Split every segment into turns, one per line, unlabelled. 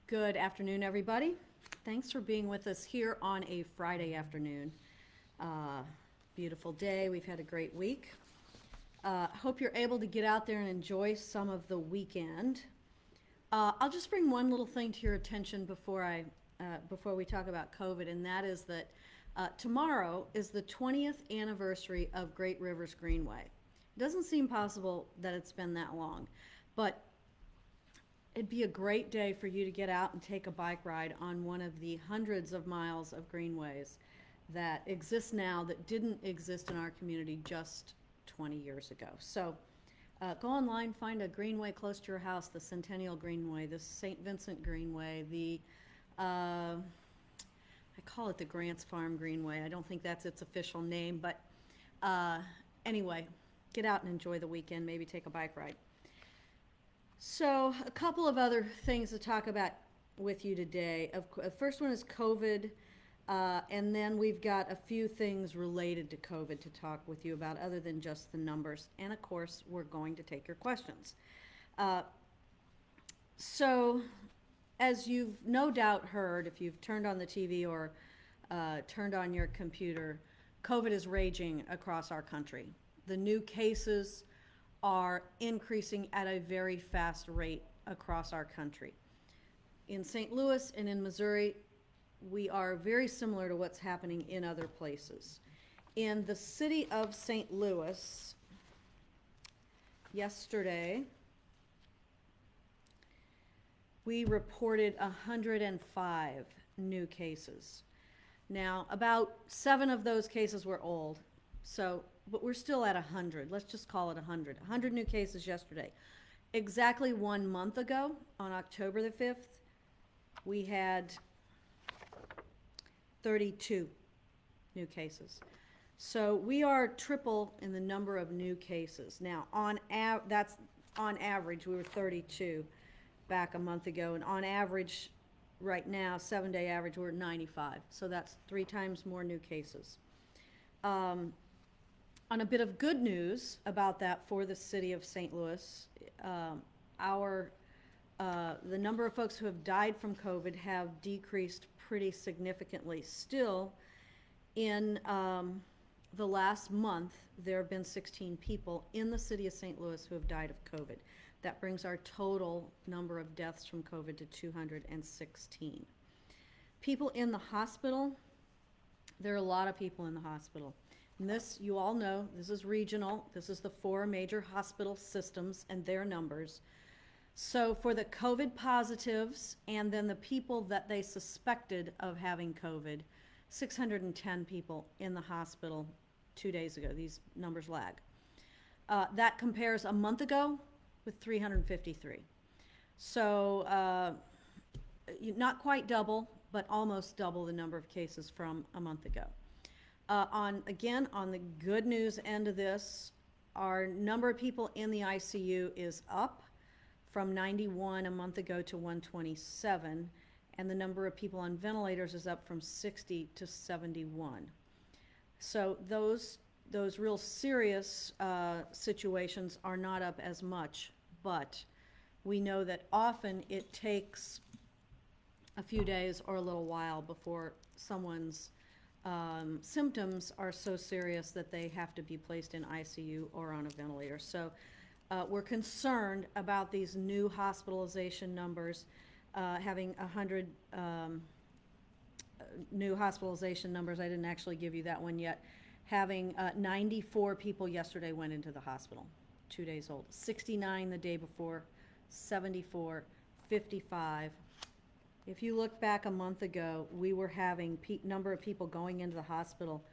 Good afternoon, everybody. Thanks for being with us here on a Friday afternoon. Beautiful day. We've had a great week. Hope you're able to get out there and enjoy some of the weekend. I'll just bring one little thing to your attention before we talk about COVID, and that is that tomorrow is the 20th anniversary of Great Rivers Greenway. It doesn't seem possible that it's been that long, but it'd be a great day for you to get out and take a bike ride on one of the hundreds of miles of greenways that exist now that didn't exist in our community just 20 years ago. So go online, find a greenway close to your house, the Centennial Greenway, the St. Vincent Greenway, I call it the Grants Farm Greenway. I don't think that's its official name, but anyway, get out and enjoy the weekend, maybe take a bike ride. So a couple of other things to talk about with you today. The first one is COVID, and then we've got a few things related to COVID to talk with you about other than just the numbers. And of course, we're going to take your questions. So as you've no doubt heard, if you've turned on the TV or turned on your computer, COVID is raging across our country. The new cases are increasing at a very fast rate across our country. In St. Louis and in Missouri, we are very similar to what's happening in other places. In the city of St. Louis, yesterday, we reported 105 new cases. Now, about 7 of those cases were old, but we're still at 100. Let's just call it 100. 100 new cases yesterday. Exactly 1 month ago, on October the 5th, we had 32 new cases. So we are triple in the number of new cases. Now, that's on average. We were 32 back a month ago, and on average, right now, 7-day average, we're at 95. So that's 3 times more new cases. On a bit of good news about that for the city of St. Louis, the number of folks who have died from COVID have decreased pretty significantly. Still, in the last month, there have been 16 people in the city of St. Louis who have died of COVID. That brings our total number of deaths from COVID to 216. People in the hospital, there are a lot of people in the hospital. And this, you all know, this is regional. This is the 4 major hospital systems and their numbers. So for the COVID positives and then the people that they suspected of having COVID, 610 people in the hospital 2 days ago. These numbers lag. That compares a month ago with 353. So not quite double, but almost double the number of cases from a month ago. On the good news end of this, our number of people in the ICU is up from 91 a month ago to 127, and the number of people on ventilators is up from 60 to 71. So those real serious situations are not up as much, but we know that often it takes a few days or a little while before someone's symptoms are so serious that they have to be placed in ICU or on a ventilator. So we're concerned about these new hospitalization numbers, having 100 new hospitalization numbers. I didn't actually give you that one yet. Having 94 people yesterday went into the hospital, 2 days old. 69 the day before, 74, 55. If you look back a month ago, we were having number of people going into the hospital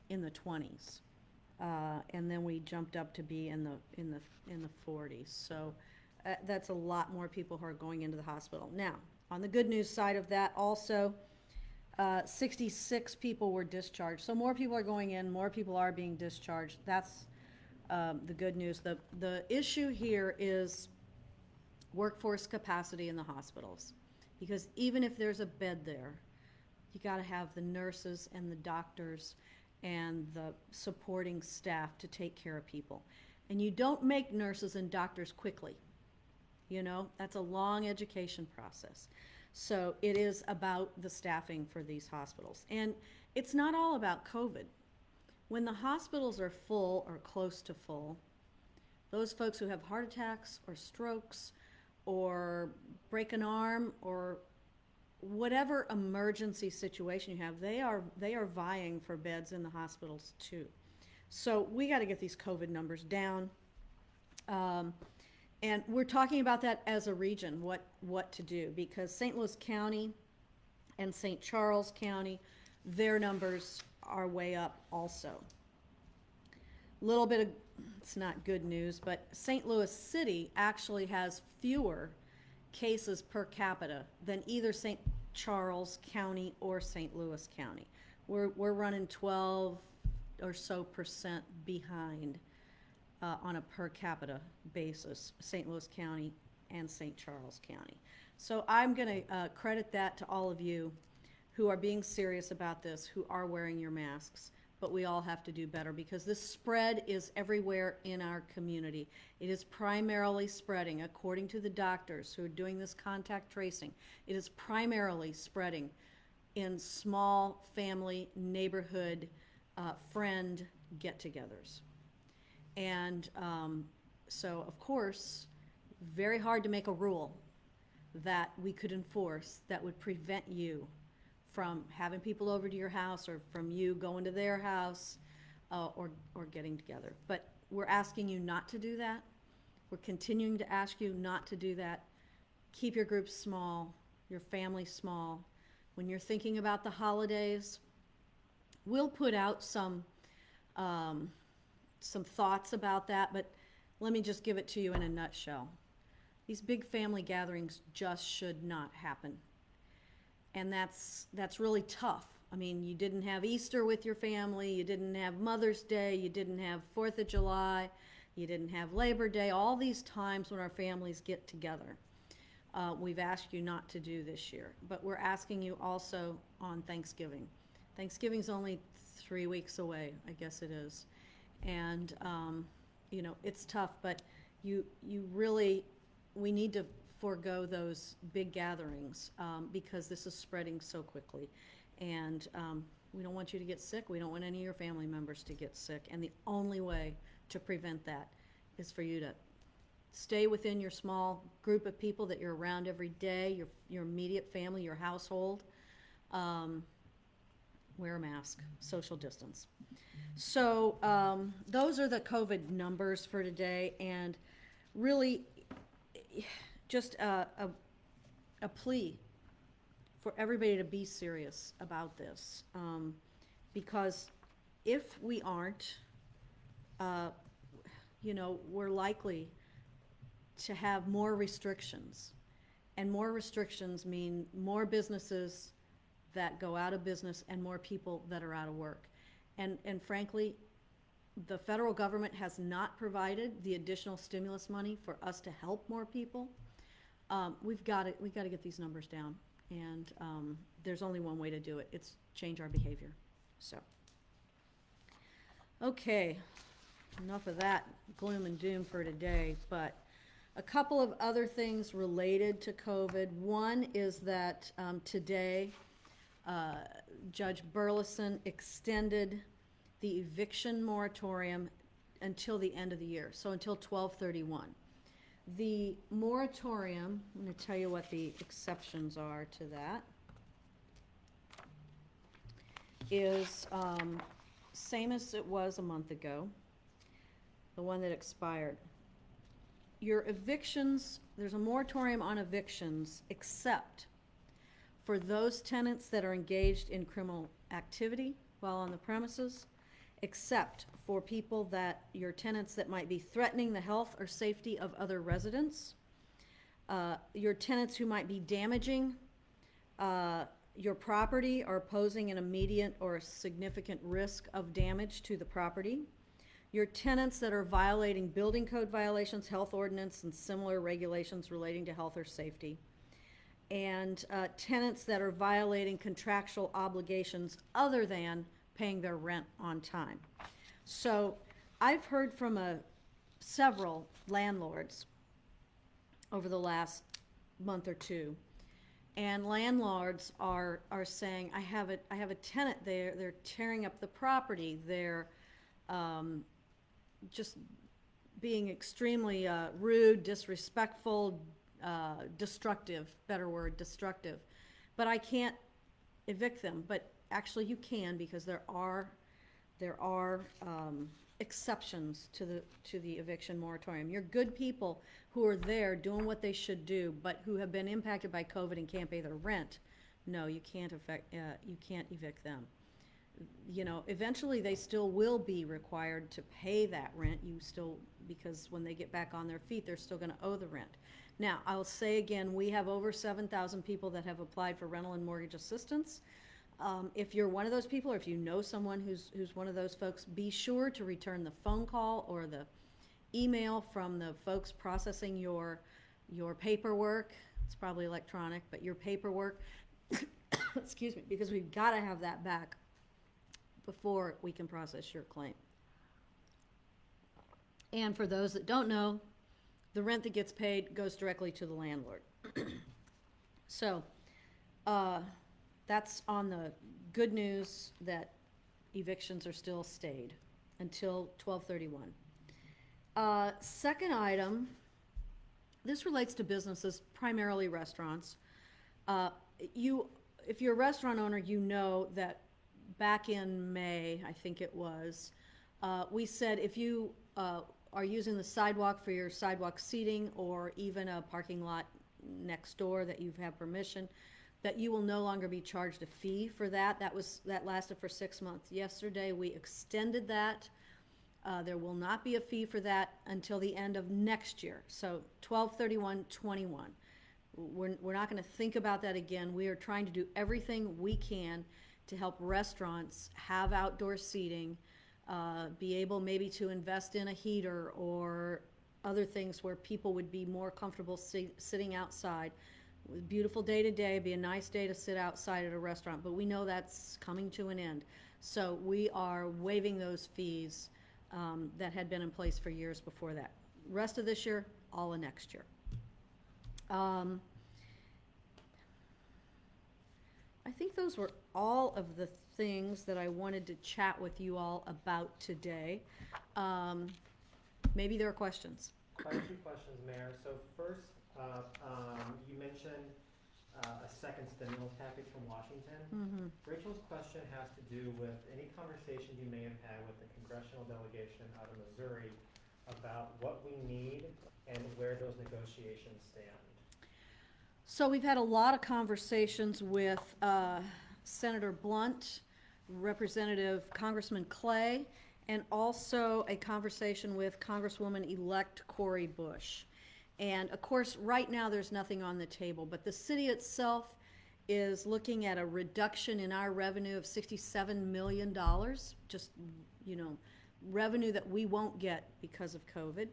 in the 20s, and then we jumped up to be in the 40s. So that's a lot more people who are going into the hospital. Now, on the good news side of that, also 66 people were discharged. So more people are going in, more people are being discharged. That's the good news. The issue here is workforce capacity in the hospitals. Because even if there's a bed there, you got to have the nurses and the doctors and the supporting staff to take care of people. And you don't make nurses and doctors quickly. You know, that's a long education process. So it is about the staffing for these hospitals. And it's not all about COVID. When the hospitals are full or close to full, those folks who have heart attacks or strokes or break an arm or whatever emergency situation you have, they are vying for beds in the hospitals too. So we got to get these COVID numbers down. And we're talking about that as a region, what to do, because St. Louis County and St. Charles County, their numbers are way up also. Little bit of, it's not good news, but St. Louis City actually has fewer cases per capita than either St. Charles County or St. Louis County. We're running 12 or so percent behind on a per capita basis, St. Louis County and St. Charles County. So I'm going to credit that to all of you who are being serious about this, who are wearing your masks. But we all have to do better because this spread is everywhere in our community. It is primarily spreading, according to the doctors who are doing this contact tracing, it is primarily spreading in small family, neighborhood, friend get-togethers. And so, of course, very hard to make a rule that we could enforce that would prevent you from having people over to your house or from you going to their house or getting together. But we're asking you not to do that. We're continuing to ask you not to do that. Keep your groups small, your family small. When you're thinking about the holidays, we'll put out some thoughts about that, but let me just give it to you in a nutshell. These big family gatherings just should not happen. And that's really tough. I mean, you didn't have Easter with your family, you didn't have Mother's Day, you didn't have 4th of July, you didn't have Labor Day, all these times when our families get together. We've asked you not to do this year, but we're asking you also on Thanksgiving. Thanksgiving's only 3 weeks away, I guess it is. And, you know, it's tough, but you really, we need to forego those big gatherings because this is spreading so quickly. And we don't want you to get sick. We don't want any of your family members to get sick. And the only way to prevent that is for you to stay within your small group of people that you're around every day, your immediate family, your household. Wear a mask, social distance. So those are the COVID numbers for today, and really just a plea for everybody to be serious about this, because if we aren't, you know, we're likely to have more restrictions, and more restrictions mean more businesses that go out of business and more people that are out of work. And frankly, the federal government has not provided the additional stimulus money for us to help more people. We've got to get these numbers down, and there's only one way to do it. It's change our behavior. So, okay, enough of that gloom and doom for today, but a couple of other things related to COVID. One is that today, Judge Burleson extended the eviction moratorium until the end of the year, so until 12/31. The moratorium, I'm going to tell you what the exceptions are to that, is same as it was a month ago, the one that expired. Your evictions, there's a moratorium on evictions except for those tenants that are engaged in criminal activity while on the premises, except for people that, your tenants that might be threatening the health or safety of other residents, your tenants who might be damaging your property or posing an immediate or significant risk of damage to the property, your tenants that are violating building code violations, health ordinance, and similar regulations relating to health or safety, and tenants that are violating contractual obligations other than paying their rent on time. So I've heard from several landlords over the last month or two, And landlords are saying, I have a tenant there, they're tearing up the property, they're just being extremely rude, disrespectful, destructive, better word, destructive. But I can't evict them, but actually you can, because there are exceptions to the eviction moratorium. You're good people who are there doing what they should do, but who have been impacted by COVID and can't pay their rent. No, you can't evict them. You know, eventually they still will be required to pay that rent. Because when they get back on their feet, they're still gonna owe the rent. Now, I'll say again, we have over 7,000 people that have applied for rental and mortgage assistance. If you're one of those people, or if you know someone who's one of those folks, be sure to return the phone call or the email from the folks processing your paperwork. It's probably electronic, but your paperwork, excuse me, because we've gotta have that back before we can process your claim. And for those that don't know, the rent that gets paid goes directly to the landlord. So, that's on the good news that evictions are still stayed until 12/31. Second item, this relates to businesses, primarily restaurants. If you're a restaurant owner, you know that back in May, I think it was, we said if you are using the sidewalk for your sidewalk seating, or even a parking lot next door that you've had permission, that you will no longer be charged a fee for that. That lasted for 6 months. Yesterday, we extended that. There will not be a fee for that until the end of next year, so 12/31/21. We're not gonna think about that again. We are trying to do everything we can to help restaurants have outdoor seating, be able maybe to invest in a heater or other things where people would be more comfortable sitting outside. Beautiful day today, be a nice day to sit outside at a restaurant, but we know that's coming to an end. So we are waiving those fees that had been in place for years before that. Rest of this year, all of next year. I think those were all of the things that I wanted to chat with you all about today. Maybe there are questions.
Quite a few questions, Mayor. So first, you mentioned a second stimulus package from Washington.
Mm-hmm.
Rachel's question has to do with any conversation you may have had with the congressional delegation out of Missouri about what we need and where those negotiations stand.
So we've had a lot of conversations with Senator Blunt, Representative Congressman Clay, and also a conversation with Congresswoman-elect Cori Bush. And of course, right now there's nothing on the table, but the city itself is looking at a reduction in our revenue of $67 million, just, you know, revenue that we won't get because of COVID.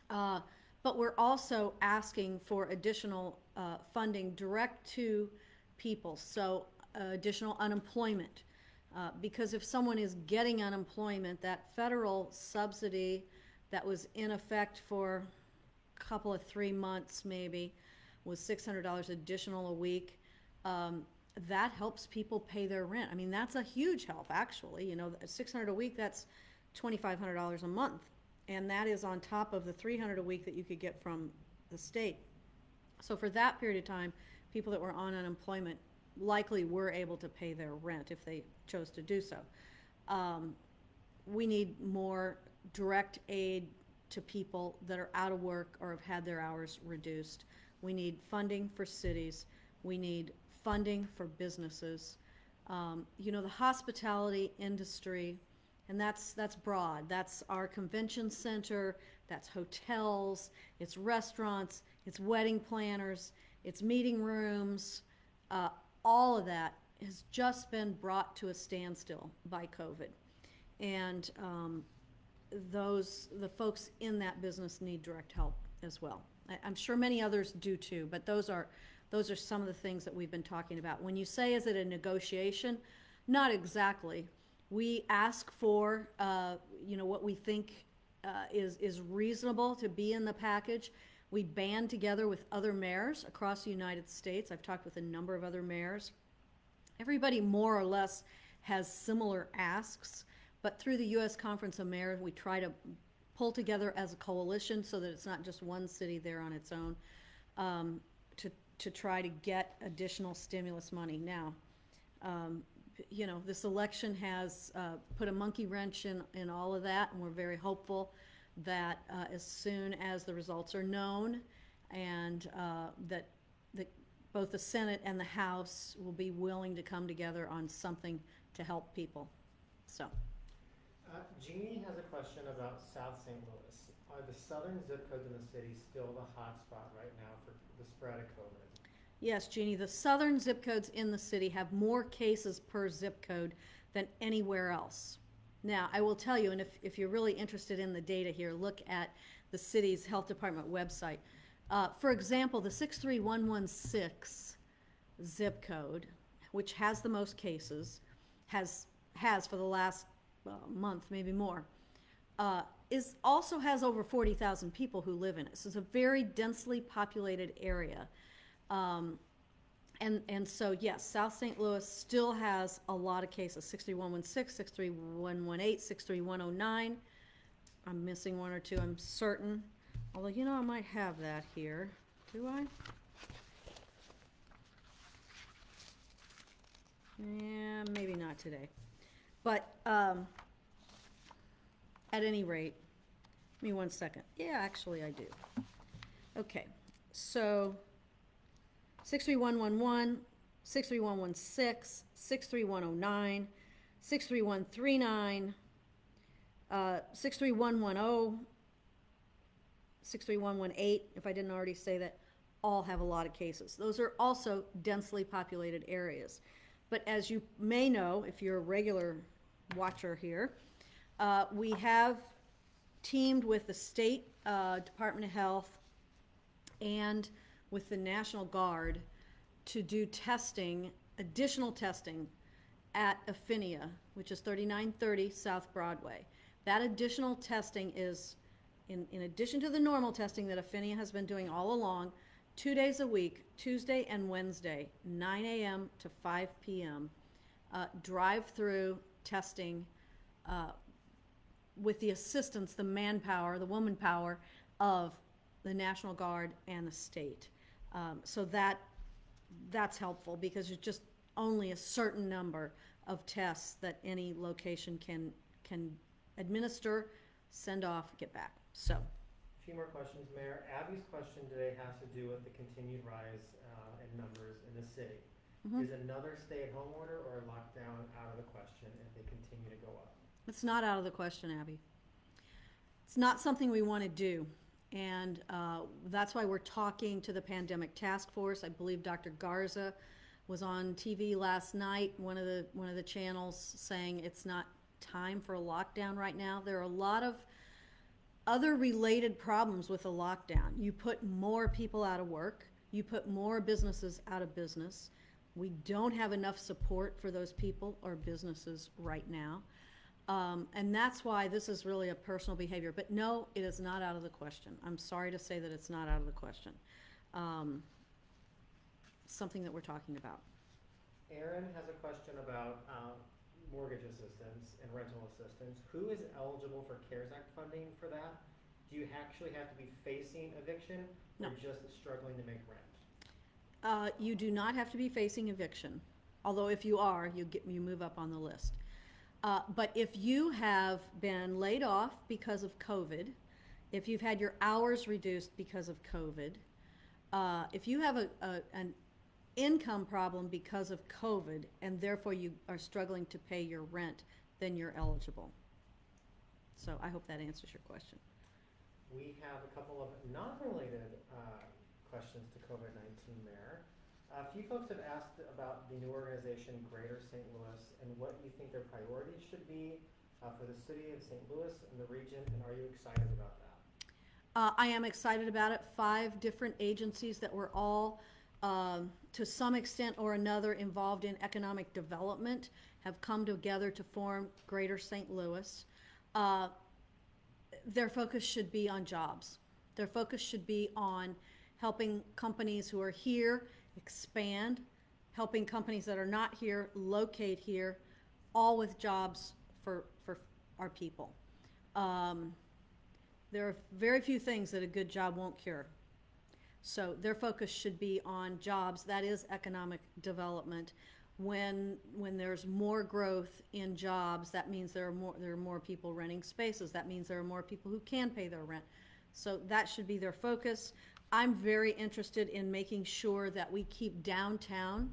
But we're also asking for additional funding direct to people, so additional unemployment. Because if someone is getting unemployment, that federal subsidy that was in effect for a couple of 3 months maybe was $600 additional a week. That helps people pay their rent. I mean, that's a huge help, actually. You know, $600 a week, that's $2,500 a month. And that is on top of the $300 a week that you could get from the state. So for that period of time, people that were on unemployment likely were able to pay their rent if they chose to do so. We need more direct aid to people that are out of work or have had their hours reduced. We need funding for cities. We need funding for businesses. You know, the hospitality industry, and that's broad. That's our convention center, that's hotels, it's restaurants, it's wedding planners, it's meeting rooms. All of that has just been brought to a standstill by COVID. And the folks in that business need direct help as well. I'm sure many others do too, but those are some of the things that we've been talking about. When you say, is it a negotiation? Not exactly. We ask for, you know, what we think is reasonable to be in the package. We band together with other mayors across the United States. I've talked with a number of other mayors. Everybody more or less has similar asks, but through the U.S. Conference of Mayors, we try to pull together as a coalition so that it's not just one city there on its own, to try to get additional stimulus money. Now, you know, this election has put a monkey wrench in all of that, and we're very hopeful that as soon as the results are known and that both the Senate and the House will be willing to come together on something to help people. So,
Jeannie has a question about South St. Louis. Are the southern zip codes in the city still the hot spot right now for the spread of COVID?
yes, Jeannie, the southern zip codes in the city have more cases per zip code than anywhere else. Now, I will tell you, and if you're really interested in the data here, look at the city's health department website. For example, the 63116 zip code, which has the most cases, has for the last month, maybe more, also has over 40,000 people who live in it. So it's a very densely populated area. And so, yes, South St. Louis still has a lot of cases, 63116, 63118, 63109. I'm missing one or two, I'm certain. Although, you know, I might have that here. Do I? Yeah, maybe not today. But at any rate, give me one second. Yeah, actually I do. Okay, so 63111, 63116, 63109, 63139, 63110, 63118, if I didn't already say that, all have a lot of cases. Those are also densely populated areas. But as you may know, if you're a regular watcher here, we have teamed with the State Department of Health and with the National Guard to do testing, additional testing at Affinia, which is 3930 South Broadway. That additional testing is, in addition to the normal testing that Affinia has been doing all along, 2 days a week, Tuesday and Wednesday, 9 a.m. to 5 p.m., drive-through testing with the assistance, the manpower, the woman power of the National Guard and the state. So that's helpful because it's just only a certain number of tests that any location can administer, send off, get back. So.
A few more questions, Mayor. Abby's question today has to do with the continued rise in numbers in the city.
Mm-hmm.
Is another stay-at-home order or a lockdown out of the question if they continue to go up?
It's not out of the question, Abby. It's not something we want to do. And that's why we're talking to the Pandemic Task Force. I believe Dr. Garza was on TV last night, one of the channels, saying it's not time for a lockdown right now. There are a lot of other related problems with a lockdown. You put more people out of work. You put more businesses out of business. We don't have enough support for those people or businesses right now. And that's why this is really a personal behavior. But no, it is not out of the question. I'm sorry to say that it's not out of the question. Something that we're talking about.
Aaron has a question about mortgage assistance and rental assistance. Who is eligible for CARES Act funding for that? Do you actually have to be facing eviction or just struggling to make rent?
You do not have to be facing eviction, although if you are, you move up on the list. But if you have been laid off because of COVID, if you've had your hours reduced because of COVID, if you have an income problem because of COVID and therefore you are struggling to pay your rent, then you're eligible. So I hope that answers your question.
We have a couple of non-related questions to COVID-19, Mayor. A few folks have asked about the new organization, Greater St. Louis, and what you think their priorities should be for the city of St. Louis and the region, and are you excited about that?
I am excited about it. 5 different agencies that were all, to some extent or another, involved in economic development have come together to form Greater St. Louis. Their focus should be on jobs. Their focus should be on helping companies who are here expand, helping companies that are not here locate here, all with jobs for our people. There are very few things that a good job won't cure. So their focus should be on jobs. That is economic development. When there's more growth in jobs, that means there are more people renting spaces. That means there are more people who can pay their rent. So that should be their focus. I'm very interested in making sure that we keep downtown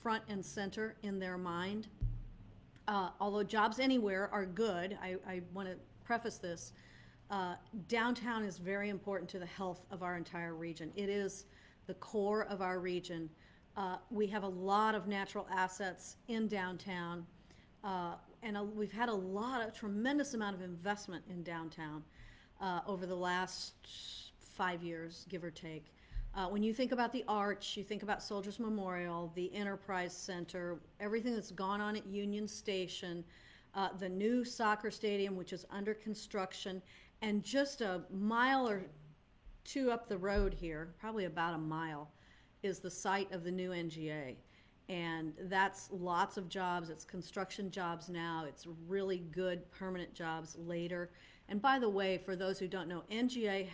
front and center in their mind. Although jobs anywhere are good, I want to preface this. Downtown is very important to the health of our entire region. It is the core of our region. We have a lot of natural assets in downtown, and we've had a tremendous amount of investment in downtown over the last 5 years, give or take. When you think about the Arch, you think about Soldiers Memorial, the Enterprise Center, everything that's gone on at Union Station, the new soccer stadium, which is under construction, and just a mile or two up the road here, probably about a mile, is the site of the new NGA. And that's lots of jobs. It's construction jobs now. It's really good permanent jobs later. And by the way, for those who don't know, NGA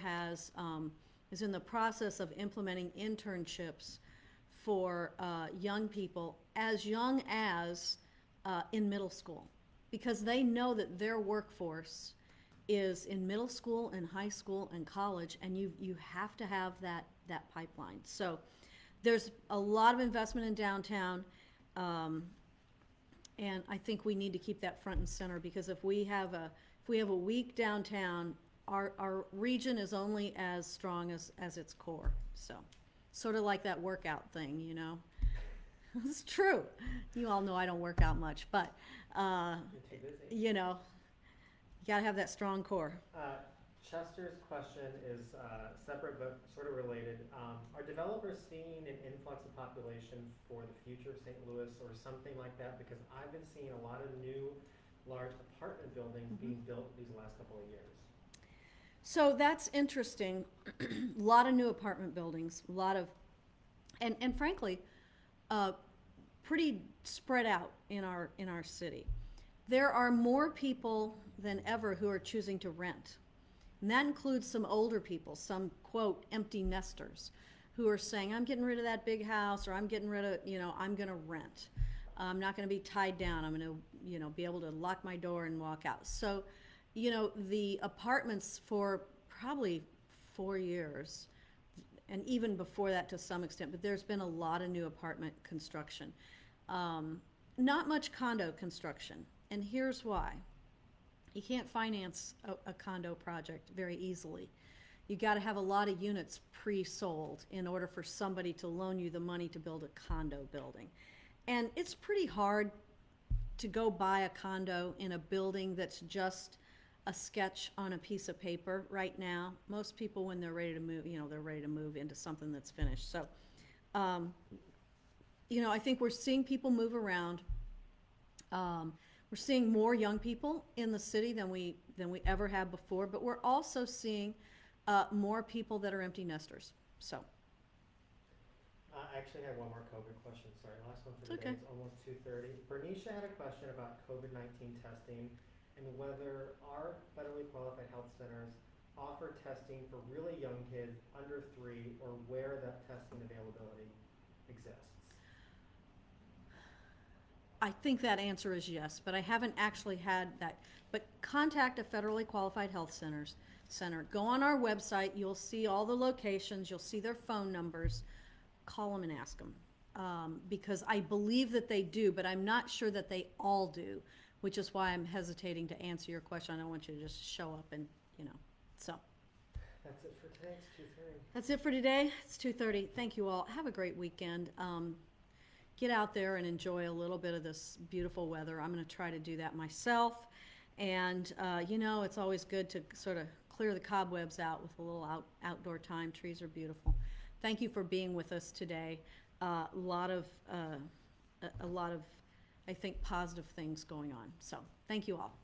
is in the process of implementing internships for young people as young as in middle school, because they know that their workforce is in middle school and high school and college, and you have to have that pipeline. So there's a lot of investment in downtown, and I think we need to keep that front and center, because if we have a weak downtown, our region is only as strong as its core. So sort of like that workout thing, you know. It's true. You all know I don't work out much, but
You're too busy.
you know, you gotta have that strong core.
Chester's question is separate but sort of related. Are developers seeing an influx of population for the future of St. Louis or something like that? Because I've been seeing a lot of new large apartment buildings being built these last couple of years.
So that's interesting. A lot of new apartment buildings, a lot of, and frankly, pretty spread out in our city. There are more people than ever who are choosing to rent. And that includes some older people, some, quote, empty nesters, who are saying, I'm getting rid of that big house, or I'm getting rid of, I'm going to rent. I'm not going to be tied down. I'm going to, be able to lock my door and walk out. So, the apartments for probably 4 years, and even before that to some extent, but there's been a lot of new apartment construction. Not much condo construction, and here's why. You can't finance a condo project very easily. You got to have a lot of units pre-sold in order for somebody to loan you the money to build a condo building. And it's pretty hard to go buy a condo in a building that's just a sketch on a piece of paper right now. Most people, when they're ready to move, they're ready to move into something that's finished. So, I think we're seeing people move around. We're seeing more young people in the city than we ever have before, but we're also seeing more people that are empty nesters. So.
I actually had one more COVID question. Sorry, last one for the
Okay.
day. It's almost 2:30. Bernicia had a question about COVID-19 testing and whether our federally qualified health centers offer testing for really young kids under 3, or where that testing availability exists.
I think that answer is yes, but I haven't actually had that. But contact a federally qualified health center. Go on our website. You'll see all the locations. You'll see their phone numbers. Call them and ask them. Because I believe that they do, but I'm not sure that they all do, which is why I'm hesitating to answer your question. I don't want you to just show up and, so.
That's it for today. It's 2:30.
That's it for today. It's 2:30. Thank you all. Have a great weekend. Get out there and enjoy a little bit of this beautiful weather. I'm going to try to do that myself. And, it's always good to sort of clear the cobwebs out with a little outdoor time. Trees are beautiful. Thank you for being with us today. A lot of, I think, positive things going on. So thank you all.